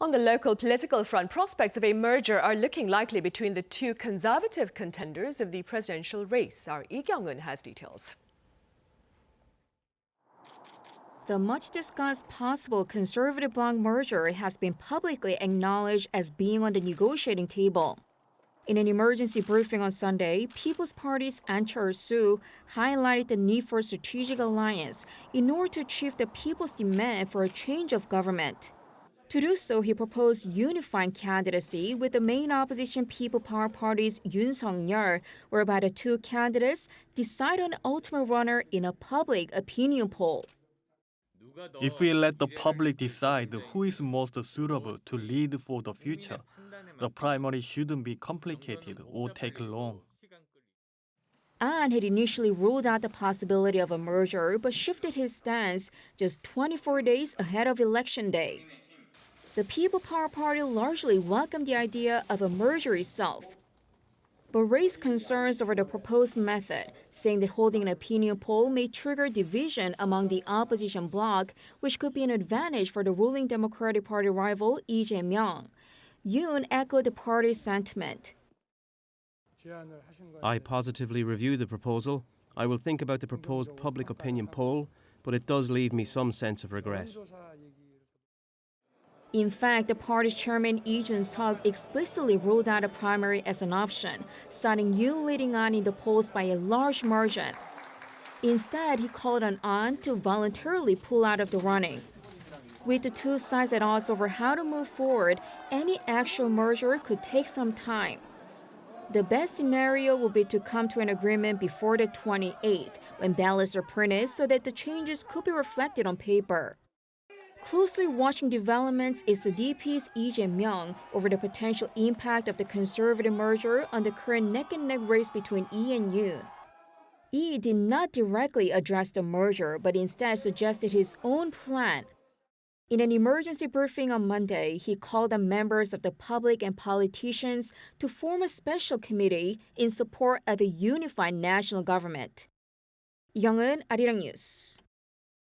On the local political front, prospects of a merger are looking likely between the two conservative contenders of the presidential race. Our Lee Kyung-eun has details. The much-discussed possible conservative bloc merger has been publicly acknowledged as being on the negotiating table. In an emergency briefing on Sunday, People's Party's Cheol-soo highlighted the need for a strategic alliance in order to achieve the people's demand for a change of government. To do so, he proposed unifying candidacy with the main opposition People Power Party's Yoon Suk-yeol, whereby the two candidates decide on an ultimate runner in a public opinion poll. If we let the public decide who is most suitable to lead for the future, the primary shouldn't be complicated or take long. An had initially ruled out the possibility of a merger, but shifted his stance just 24 days ahead of Election Day. The People Power Party largely welcomed the idea of a merger itself, but raised concerns over the proposed method, saying that holding an opinion poll may trigger division among the opposition bloc, which could be an advantage for the ruling Democratic Party rival Lee Jae-myung. Yoon echoed the party's sentiment. I positively review the proposal. I will think about the proposed public opinion poll, but it does leave me some sense of regret. In fact, the party's chairman Lee Jun-suk explicitly ruled out a primary as an option, citing Yoon leading on in the polls by a large margin. Instead, he called on An to voluntarily pull out of the running. With the two sides at odds over how to move forward, any actual merger could take some time. The best scenario will be to come to an agreement before the 28th, when ballots are printed so that the changes could be reflected on paper. Closely watching developments is the DP's Lee Jae-myung over the potential impact of the conservative merger on the current neck-and-neck race between Lee and Yoon. Lee did not directly address the merger, but instead suggested his own plan. In an emergency briefing on Monday, he called on members of the public and politicians to form a special committee in support of a unified national government. Young-eun, Arirang News.